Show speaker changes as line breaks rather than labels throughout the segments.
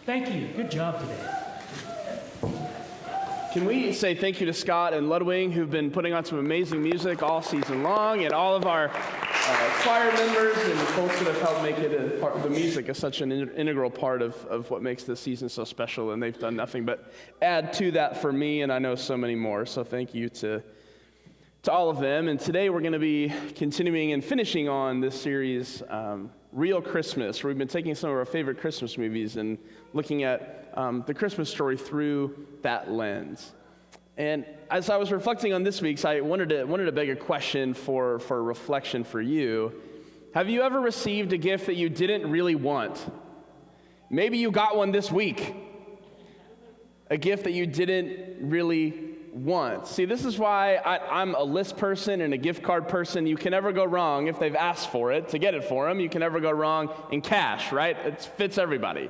Thank you. Good job today.
Can we say thank you to Scott and Ludwig, who've been putting on some amazing music all season long, and all of our choir members and the folks that have helped make it the music is such an integral part of what makes this season so special, and they've done nothing but add to that for me, and I know so many more. So thank you to all of them. And today we're going to be continuing and finishing on this series, Real Christmas, where we've been taking some of our favorite Christmas movies and looking at the Christmas story through that lens. And as I was reflecting on this week's, I wanted to beg a question for reflection for you. Have you ever received a gift that you didn't really want? Maybe you got one this week. A gift that you didn't really want. See, this is why I'm a list person and a gift card person. You can never go wrong if they've asked for it to get it for them. You can never go wrong in cash, right? It fits everybody.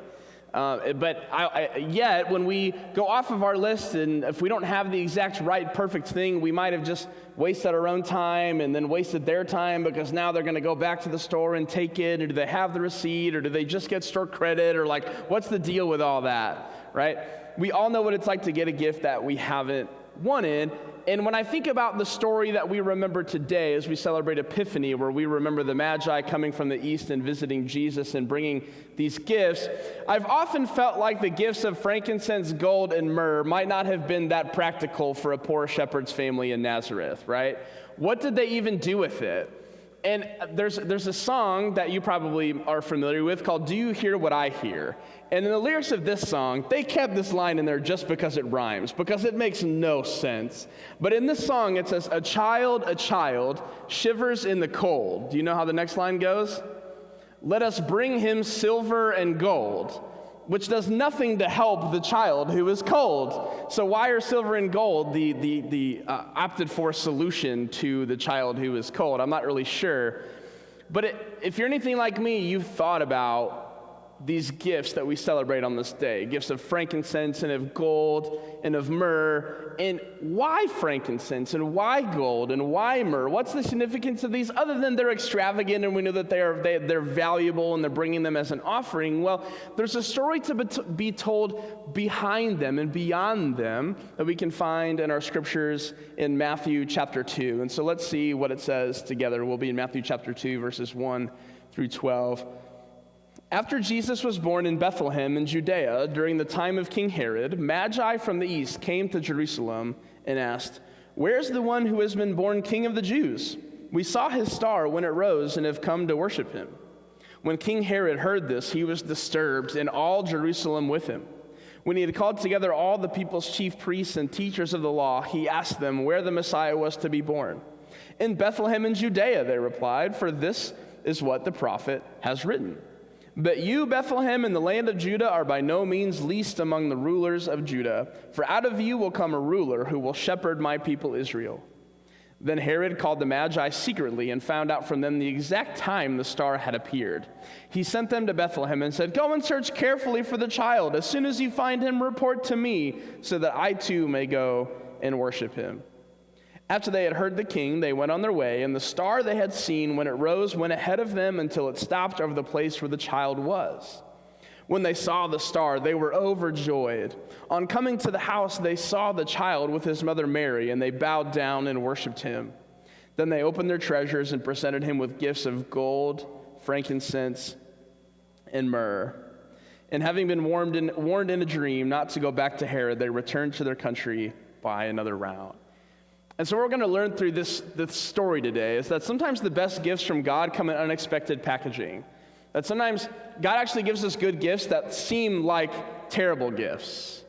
Yet, when we go off of our list and if we don't have the exact right, perfect thing, we might have just wasted our own time and then wasted their time because now they're going to go back to the store and take it, or do they have the receipt, or do they just get store credit, or like, what's the deal with all that, right? We all know what it's like to get a gift that we haven't wanted. And when I think about the story that we remember today as we celebrate Epiphany, where we remember the Magi coming from the east and visiting Jesus and bringing these gifts, I've often felt like the gifts of frankincense, gold, and myrrh might not have been that practical for a poor shepherd's family in Nazareth, right? What did they even do with it? And there's a song that you probably are familiar with called "Do You Hear What I Hear?" And in the lyrics of this song, they kept this line in there just because it rhymes, because it makes no sense. But in this song, it says, a child, shivers in the cold." Do you know how the next line goes? "Let us bring him silver and gold," which does nothing to help the child who is cold. So why are silver and gold the opted for solution to the child who is cold? I'm not really sure. But if you're anything like me, you've thought about these gifts that we celebrate on this day, gifts of frankincense and of gold and of myrrh. And why frankincense and why gold and why myrrh? What's the significance of these other than they're extravagant and we know that they're valuable and they're bringing them as an offering? Well, there's a story to be told behind them and beyond them that we can find in our scriptures in Matthew chapter 2. And so let's see what it says together. We'll be in Matthew chapter 2, verses 1 through 12. After Jesus was born in Bethlehem in Judea during the time of King Herod, Magi from the east came to Jerusalem and asked, "Where's the one who has been born King of the Jews? We saw his star when it rose and have come to worship him." When King Herod heard this, he was disturbed, and all Jerusalem with him. When he had called together all the people's chief priests and teachers of the law, he asked them where the Messiah was to be born. "In Bethlehem in Judea," they replied, "for this is what the prophet has written. But you, Bethlehem, in the land of Judah, are by no means least among the rulers of Judah, for out of you will come a ruler who will shepherd my people Israel." Then Herod called the Magi secretly and found out from them the exact time the star had appeared. He sent them to Bethlehem and said, "Go and search carefully for the child. As soon as you find him, report to me, so that I too may go and worship him." After they had heard the king, they went on their way, and the star they had seen when it rose went ahead of them until it stopped over the place where the child was. When they saw the star, they were overjoyed. On coming to the house, they saw the child with his mother Mary, and they bowed down and worshiped him. Then they opened their treasures and presented him with gifts of gold, frankincense, and myrrh. And having been warned in a dream not to go back to Herod, they returned to their country by another route. And so what we're going to learn through this story today is that sometimes the best gifts from God come in unexpected packaging. That sometimes God actually gives us good gifts that seem like terrible gifts.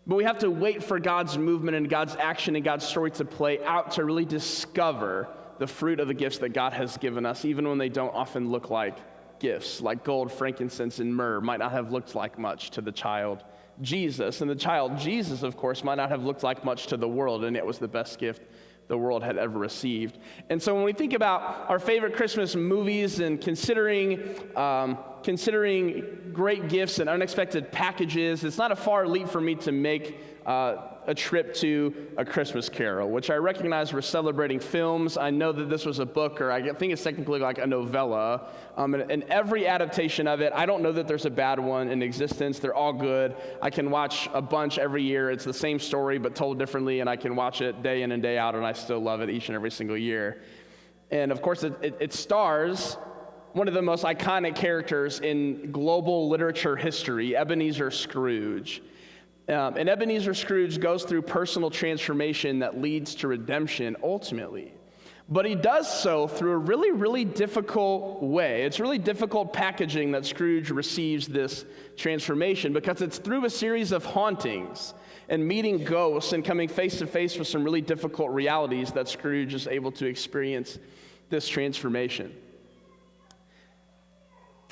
But we have to wait for God's movement and God's action and God's story to play out to really discover the fruit of the gifts that God has given us, even when they don't often look like gifts, like gold, frankincense, and myrrh might not have looked like much to the child Jesus. And the child Jesus, of course, might not have looked like much to the world, and it was the best gift the world had ever received. And so when we think about our favorite Christmas movies and considering considering great gifts and unexpected packages, it's not a far leap for me to make a trip to A Christmas Carol, which I recognize we're celebrating films. I know that this was a book, or I think it's technically like a novella. And every adaptation of it, I don't know that there's a bad one in existence. They're all good. I can watch a bunch every year. It's the same story, but told differently, and I can watch it day in and day out, and I still love it each and every single year. And of course, it stars one of the most iconic characters in global literature history, Ebenezer Scrooge. And Ebenezer Scrooge goes through personal transformation that leads to redemption ultimately. But he does so through a really, really difficult way. It's really difficult packaging that Scrooge receives this transformation, because it's through a series of hauntings and meeting ghosts and coming face to face with some really difficult realities that Scrooge is able to experience this transformation.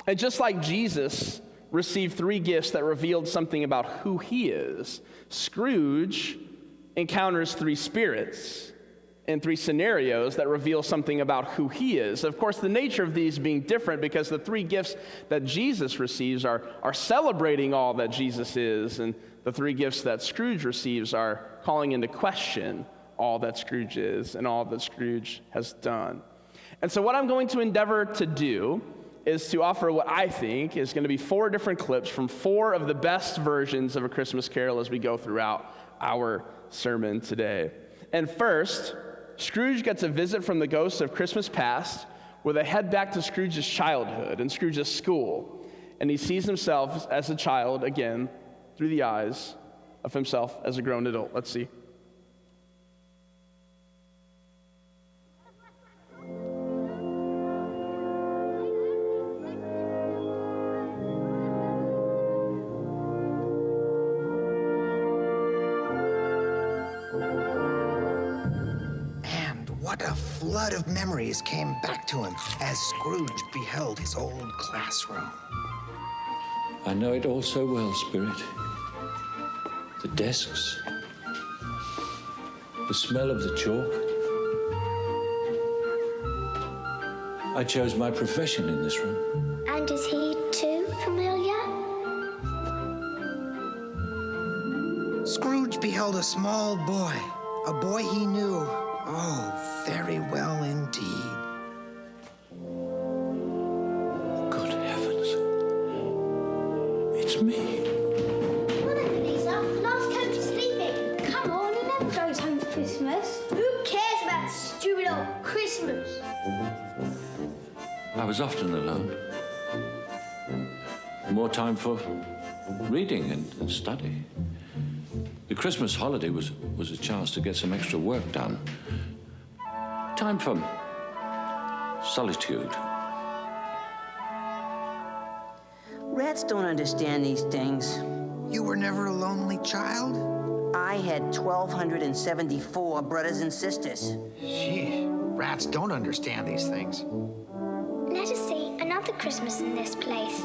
And just like Jesus received 3 gifts that revealed something about who he is, Scrooge encounters 3 spirits and 3 scenarios that reveal something about who he is. Of course, the nature of these being different, because the 3 gifts that Jesus receives are celebrating all that Jesus is, and the 3 gifts that Scrooge receives are calling into question all that Scrooge is and all that Scrooge has done. And so what I'm going to endeavor to do is to offer what I think is going to be 4 different clips from 4 of the best versions of A Christmas Carol as we go throughout our sermon today. And first, Scrooge gets a visit from the ghosts of Christmas past, where they head back to Scrooge's childhood and Scrooge's school. And he sees himself as a child again through the eyes of himself as a grown adult. Let's see.
What a flood of memories came back to him as Scrooge beheld his old classroom.
I know it all so well, Spirit. The desks, the smell of the chalk. I chose my profession in this room.
And is he too familiar?
Scrooge beheld a small boy, a boy he knew, oh, very well indeed.
Good heavens. It's me.
Well, Ebenezer, last coach is leaving. Come on, he never goes home for Christmas. Who cares about stupid old Christmas?
I was often alone. More time for reading and study. The Christmas holiday was a chance to get some extra work done. Time for solitude.
Rats don't understand these things.
You were never a lonely child?
I had 1,274 brothers and sisters.
Gee, rats don't understand these things.
Let us see another Christmas in this place.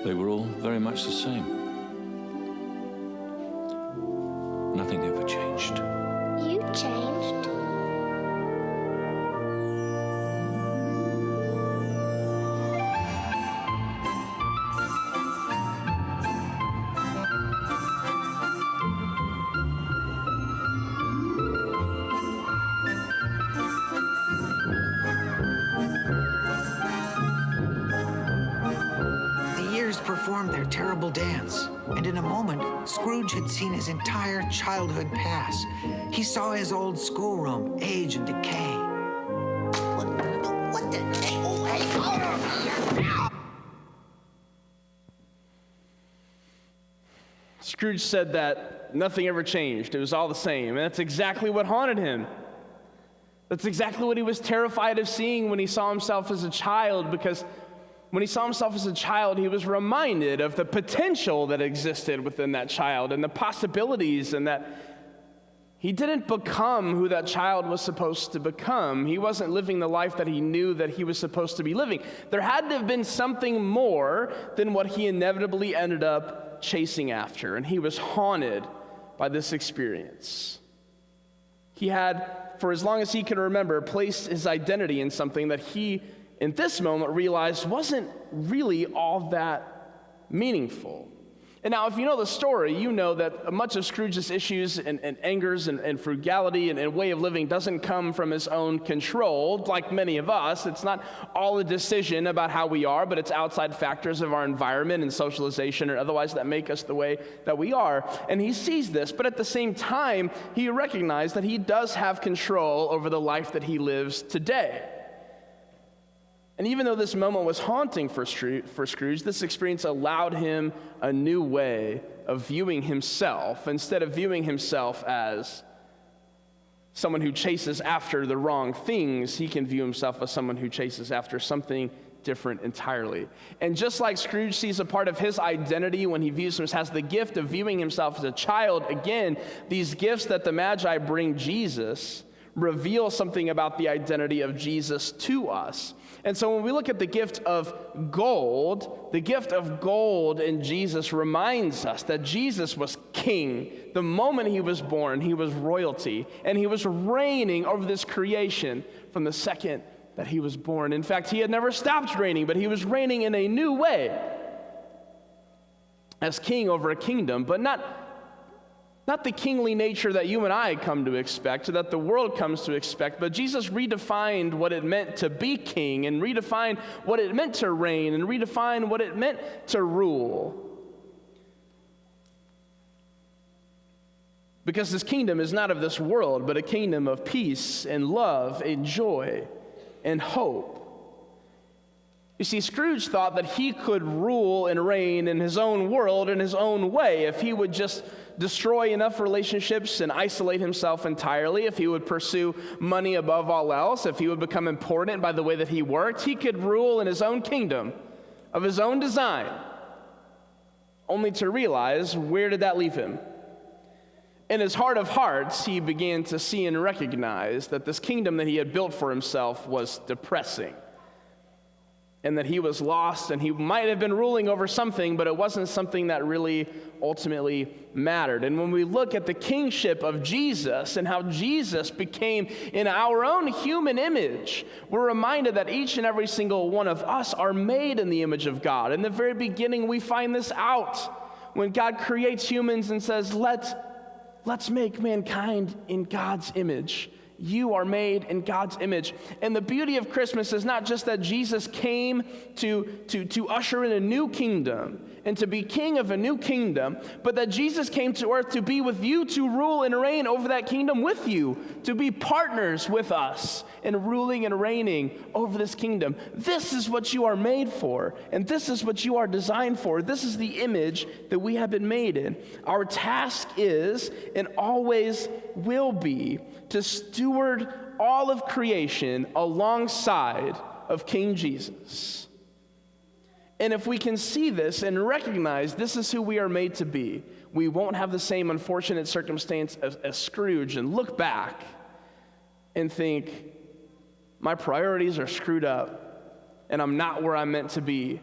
They were all very much the same. Nothing ever changed.
You changed.
Performed their terrible dance, and in a moment, Scrooge had seen his entire childhood pass. He saw his old schoolroom age and decay. What the?
Scrooge said that nothing ever changed. It was all the same, and that's exactly what haunted him. That's exactly what he was terrified of seeing when he saw himself as a child, because when he saw himself as a child, he was reminded of the potential that existed within that child and the possibilities, and that he didn't become who that child was supposed to become. He wasn't living the life that he knew that he was supposed to be living. There had to have been something more than what he inevitably ended up chasing after, and he was haunted by this experience. He had, for as long as he can remember, placed his identity in something that he in this moment realized wasn't really all that meaningful. And now, if you know the story, you know that much of Scrooge's issues and angers and frugality and way of living doesn't come from his own control, like many of us. It's not all a decision about how we are, but it's outside factors of our environment and socialization or otherwise that make us the way that we are. And he sees this, but at the same time, he recognized that he does have control over the life that he lives today. And even though this moment was haunting for Scrooge, this experience allowed him a new way of viewing himself. Instead of viewing himself as someone who chases after the wrong things, he can view himself as someone who chases after something different entirely. And just like Scrooge sees a part of his identity when he views himself, has the gift of viewing himself as a child, again, these gifts that the Magi bring Jesus reveal something about the identity of Jesus to us. And so when we look at the gift of gold in Jesus reminds us that Jesus was king. The moment he was born, he was royalty, and he was reigning over this creation from the second that he was born. In fact, he had never stopped reigning, but he was reigning in a new way as king over a kingdom, but not the kingly nature that you and I come to expect, that the world comes to expect, but Jesus redefined what it meant to be king and redefined what it meant to reign and redefined what it meant to rule. Because his kingdom is not of this world, but a kingdom of peace and love and joy and hope. You see, Scrooge thought that he could rule and reign in his own world in his own way if he would just destroy enough relationships and isolate himself entirely, if he would pursue money above all else, if he would become important by the way that he worked, he could rule in his own kingdom of his own design, only to realize, where did that leave him? In his heart of hearts, he began to see and recognize that this kingdom that he had built for himself was depressing, and that he was lost, and he might have been ruling over something, but it wasn't something that really ultimately mattered. And when we look at the kingship of Jesus and how Jesus became in our own human image, we're reminded that each and every single one of us are made in the image of God. In the very beginning, we find this out when God creates humans and says, let's make mankind in God's image. You are made in God's image. And the beauty of Christmas is not just that Jesus came to usher in a new kingdom and to be king of a new kingdom, but that Jesus came to earth to be with you, to rule and reign over that kingdom with you, to be partners with us in ruling and reigning over this kingdom. This is what you are made for, and this is what you are designed for. This is the image that we have been made in. Our task is, and always will be, to steward all of creation alongside of King Jesus. And if we can see this and recognize this is who we are made to be, we won't have the same unfortunate circumstance as Scrooge and look back and think, my priorities are screwed up and I'm not where I'm meant to be.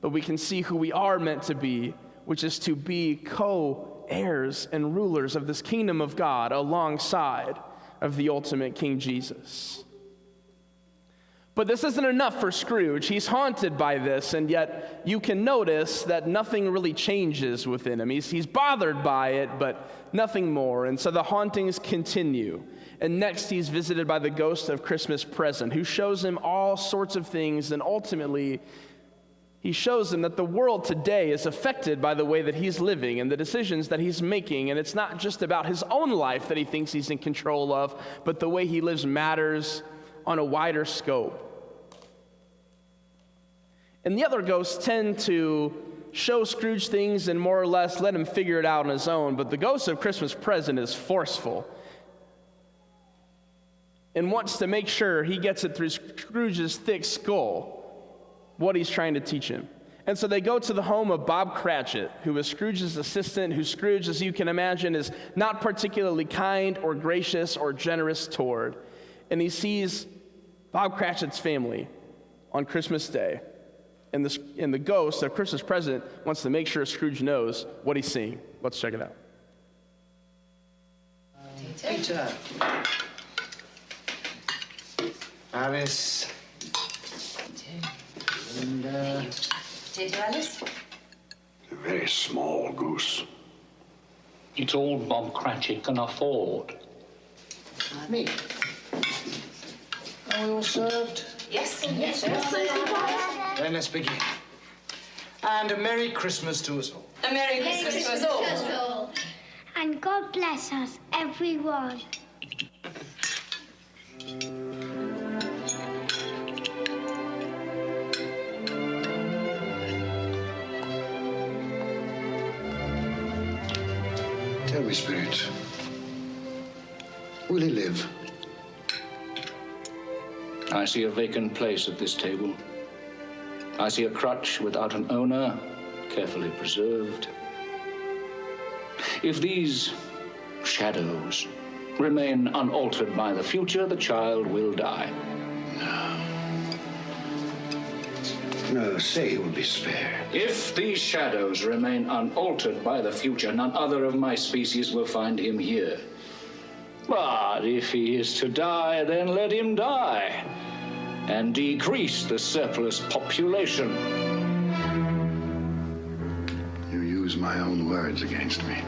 But we can see who we are meant to be, which is to be co-heirs and rulers of this kingdom of God alongside of the ultimate King Jesus. But this isn't enough for Scrooge. He's haunted by this, and yet you can notice that nothing really changes within him. He's bothered by it, but nothing more. And so the hauntings continue. And next he's visited by the ghost of Christmas Present, who shows him all sorts of things, and ultimately he shows him that the world today is affected by the way that he's living and the decisions that he's making. And it's not just about his own life that he thinks he's in control of, but the way he lives matters on a wider scope. And the other ghosts tend to show Scrooge things and more or less let him figure it out on his own. But the ghost of Christmas Present is forceful and wants to make sure he gets it through Scrooge's thick skull what he's trying to teach him. And so they go to the home of Bob Cratchit, who is Scrooge's assistant, who Scrooge, as you can imagine, is not particularly kind or gracious or generous toward. And he sees Bob Cratchit's family on Christmas Day. And the ghost of Christmas Present wants to make sure Scrooge knows what he's seeing. Let's check it out.
Peter. Alice. And,
Potato, Alice?
A very small goose.
It's all Bob Cratchit can afford. Me. Are we all served?
Yes.
Then let's begin. And a Merry Christmas to us all.
A Merry Christmas to us all.
And God bless us, everyone.
Tell me, Spirit, will he live?
I see a vacant place at this table. I see a crutch without an owner, carefully preserved. If these shadows remain unaltered by the future, the child will die.
No, say he will be spared.
If these shadows remain unaltered by the future, none other of my species will find him here. But if he is to die, then let him die, and decrease the surplus population.
You use my own words against me.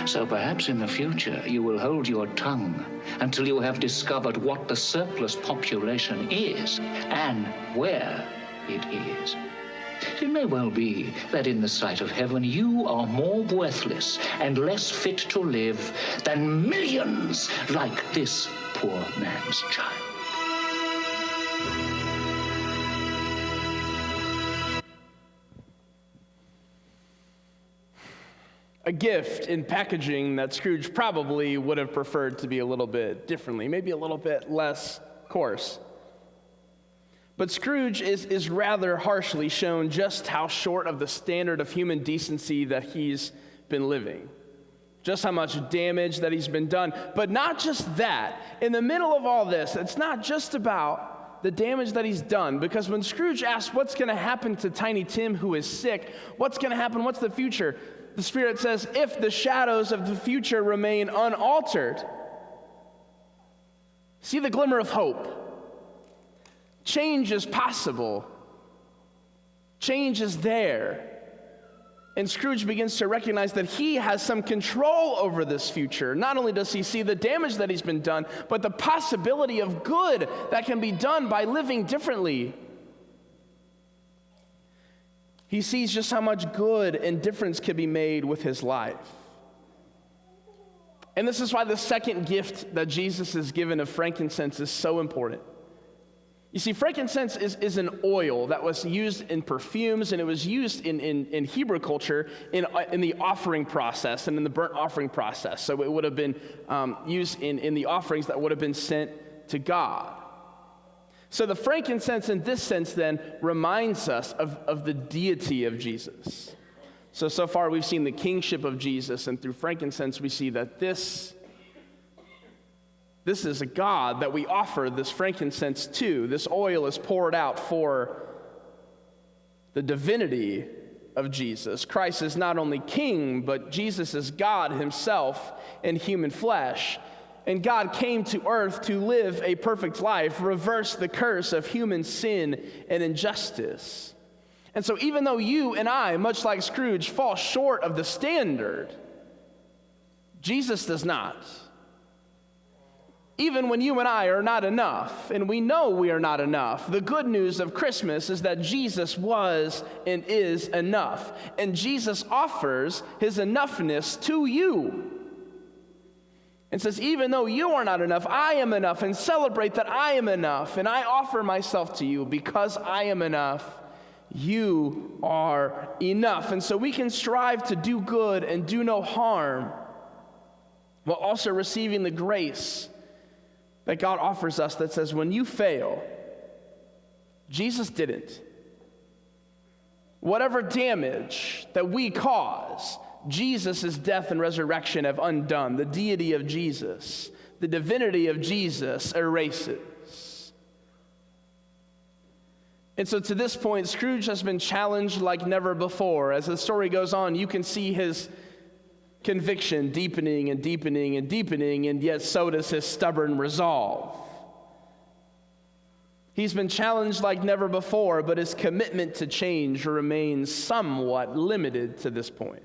So perhaps in the future you will hold your tongue until you have discovered what the surplus population is and where it is. It may well be that in the sight of heaven you are more worthless and less fit to live than millions like this poor man's child.
A gift in packaging that Scrooge probably would have preferred to be a little bit differently, maybe a little bit less coarse. But Scrooge is rather harshly shown just how short of the standard of human decency that he's been living. Just how much damage that he's been done. But not just that. In the middle of all this, it's not just about the damage that he's done. Because when Scrooge asks what's going to happen to Tiny Tim who is sick, what's going to happen, what's the future? The Spirit says, if the shadows of the future remain unaltered, see the glimmer of hope. Change is possible. Change is there. And Scrooge begins to recognize that he has some control over this future. Not only does he see the damage that he's been done, but the possibility of good that can be done by living differently. He sees just how much good and difference can be made with his life. And this is why the second gift that Jesus is given of frankincense is so important. You see, frankincense is an oil that was used in perfumes, and it was used in Hebrew culture in the offering process and in the burnt offering process. So it would have been used in the offerings that would have been sent to God. So the frankincense in this sense then reminds us of the deity of Jesus. So far we've seen the kingship of Jesus, and through frankincense we see that this is a God that we offer this frankincense to. This oil is poured out for the divinity of Jesus. Christ is not only king, but Jesus is God himself in human flesh. And God came to earth to live a perfect life, reverse the curse of human sin and injustice. And so even though you and I, much like Scrooge, fall short of the standard, Jesus does not. Even when you and I are not enough, and we know we are not enough, the good news of Christmas is that Jesus was and is enough. And Jesus offers his enoughness to you. And says, even though you are not enough, I am enough, and celebrate that I am enough, and I offer myself to you because I am enough. You are enough. And so we can strive to do good and do no harm while also receiving the grace that God offers us that says, when you fail, Jesus didn't. Whatever damage that we cause, Jesus' death and resurrection have undone. The deity of Jesus, the divinity of Jesus erases. And so to this point, Scrooge has been challenged like never before. As the story goes on, you can see his conviction deepening and deepening and deepening, and yet so does his stubborn resolve. He's been challenged like never before, but his commitment to change remains somewhat limited to this point.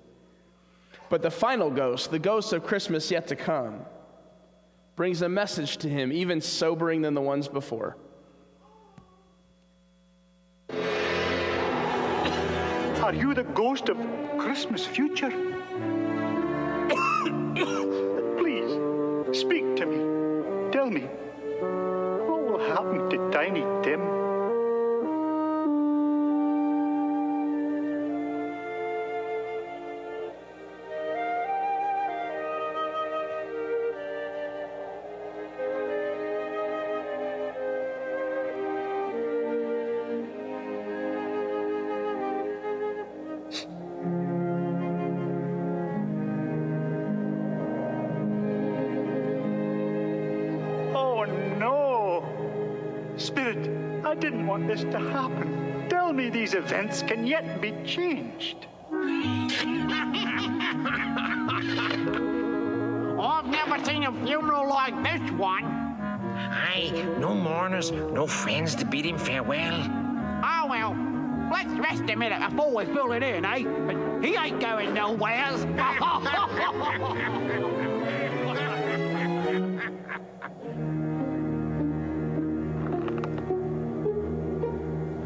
But the final ghost, the ghost of Christmas yet to come, brings a message to him even sobering than the ones before.
Are you the ghost of Christmas future? Please, speak to me. Tell me, what will happen to Tiny Tim? Spirit, I didn't want this to happen. Tell me these events can yet be changed.
I've never seen a funeral like this one.
Aye, no mourners, no friends to bid him farewell.
Oh, well, let's rest a minute before we fill it in, eh? But he ain't going nowheres.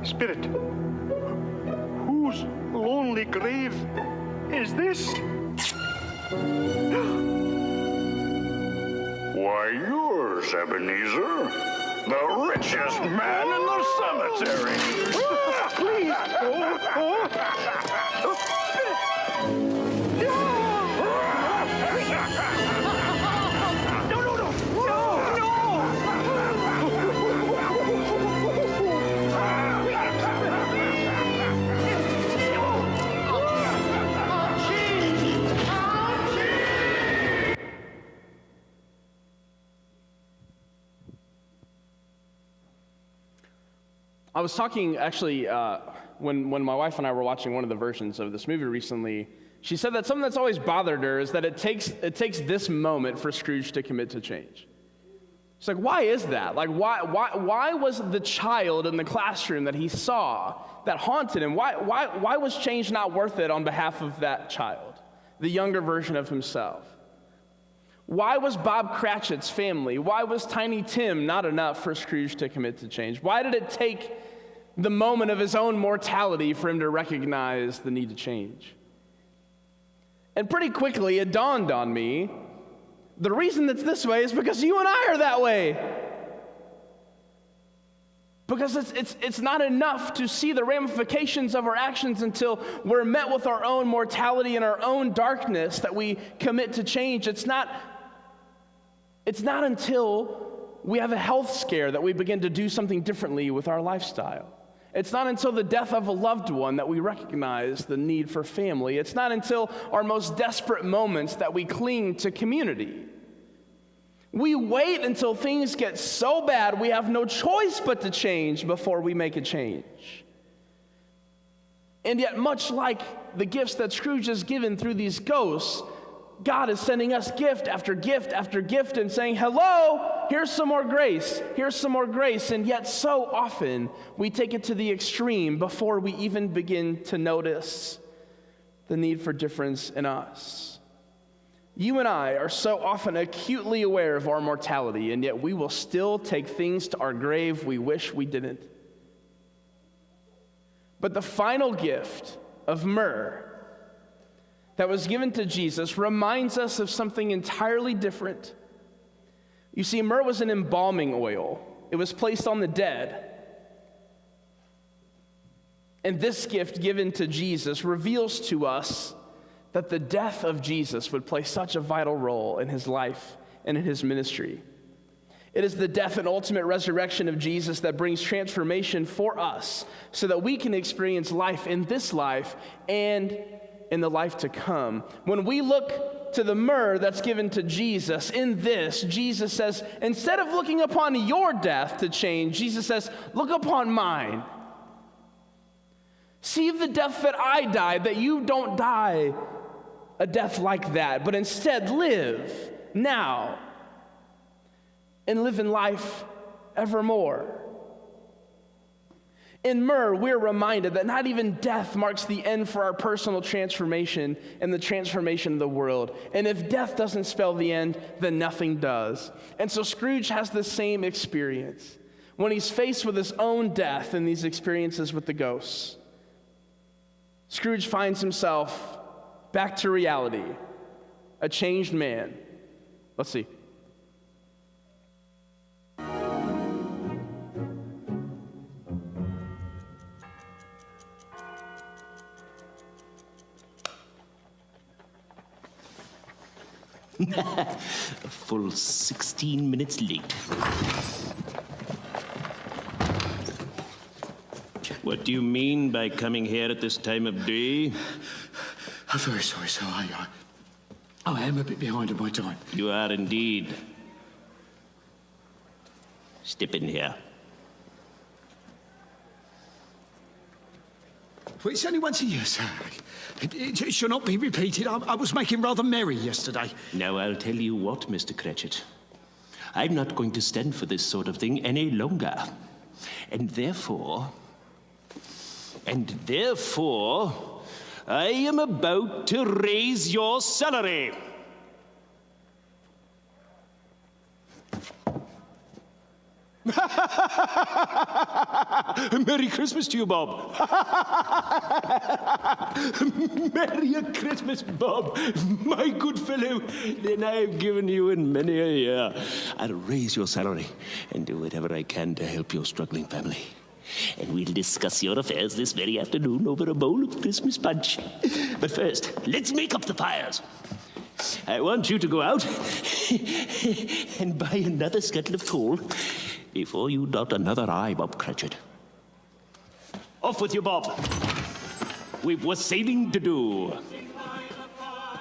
Spirit, whose lonely grave is this?
Why, yours, Ebenezer. The richest man in the cemetery.
Please.
I was talking, actually, when my wife and I were watching one of the versions of this movie recently, she said that something that's always bothered her is that it takes this moment for Scrooge to commit to change. She's like, why is that? Like, why was the child in the classroom that he saw that haunted him, why was change not worth it on behalf of that child, the younger version of himself? Why was Bob Cratchit's family, why was Tiny Tim not enough for Scrooge to commit to change? Why did it take the moment of his own mortality for him to recognize the need to change? And pretty quickly it dawned on me, the reason that's this way is because you and I are that way. Because it's not enough to see the ramifications of our actions until we're met with our own mortality and our own darkness that we commit to change. It's not until we have a health scare that we begin to do something differently with our lifestyle. It's not until the death of a loved one that we recognize the need for family. It's not until our most desperate moments that we cling to community. We wait until things get so bad we have no choice but to change before we make a change. And yet, much like the gifts that Scrooge has given through these ghosts, God is sending us gift after gift after gift and saying, hello, here's some more grace, here's some more grace. And yet so often we take it to the extreme before we even begin to notice the need for difference in us. You and I are so often acutely aware of our mortality, and yet we will still take things to our grave we wish we didn't. But the final gift of myrrh that was given to Jesus reminds us of something entirely different. You see, myrrh was an embalming oil. It was placed on the dead. And this gift given to Jesus reveals to us that the death of Jesus would play such a vital role in his life and in his ministry. It is the death and ultimate resurrection of Jesus that brings transformation for us so that we can experience life in this life and in the life to come. When we look to the myrrh that's given to Jesus, in this, Jesus says, instead of looking upon your death to change, Jesus says, look upon mine. See the death that I died, that you don't die a death like that, but instead live now and live in life evermore. In myrrh, we're reminded that not even death marks the end for our personal transformation and the transformation of the world. And if death doesn't spell the end, then nothing does. And so Scrooge has the same experience when he's faced with his own death and these experiences with the ghosts. Scrooge finds himself back to reality, a changed man. Let's see.
A full 16 minutes late. What do you mean by coming here at this time of day?
I'm very sorry, sir. I am a bit behind on my time.
You are indeed. Step in here.
Well, it's only once a year, sir. It shall not be repeated. I was making rather merry yesterday.
Now, I'll tell you what, Mr. Cratchit. I'm not going to stand for this sort of thing any longer. And therefore, I am about to raise your salary. Merry Christmas to you, Bob. Merry Christmas, Bob. My good fellow. Then I've given you in many a year. I'll raise your salary and do whatever I can to help your struggling family. And we'll discuss your affairs this very afternoon over a bowl of Christmas punch. But first, let's make up the fires. I want you to go out and buy another scuttle of coal before you dot another I, Bob Cratchit. Off with you, Bob. We've wassailing to do.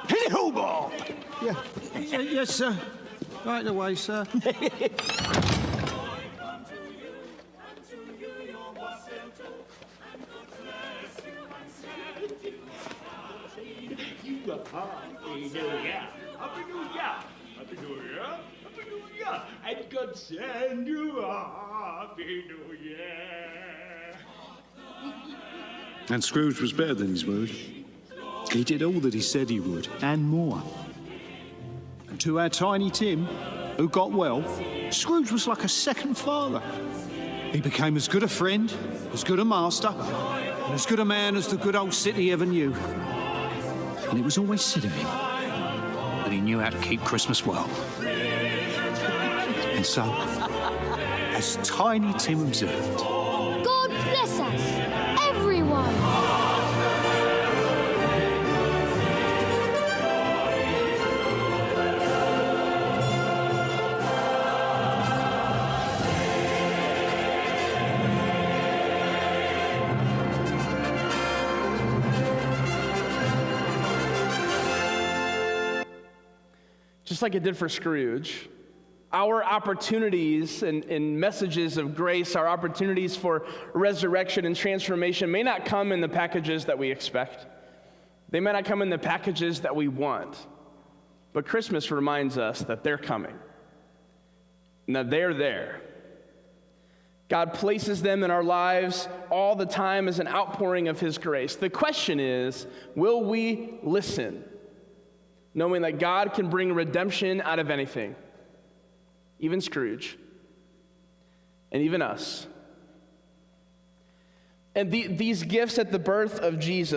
Hey-ho, Bob!
Yes, sir. Right away, sir.
Happy New Year! Happy New Year! Happy New Year! And God send you a Happy New Year!
And Scrooge was better than his word. He did all that he said he would, and more.
And to our tiny Tim, who got well, Scrooge was like a second father. He became as good a friend, as good a master, and as good a man as the good old city ever knew. And it was always said of him that he knew how to keep Christmas well. And so, as Tiny Tim observed,
God bless us, everyone.
Just like it did for Scrooge, our opportunities and messages of grace, our opportunities for resurrection and transformation may not come in the packages that we expect. They may not come in the packages that we want. But Christmas reminds us that they're coming, and that they're there. God places them in our lives all the time as an outpouring of His grace. The question is, will we listen? Knowing that God can bring redemption out of anything, even Scrooge, and even us. And these gifts at the birth of Jesus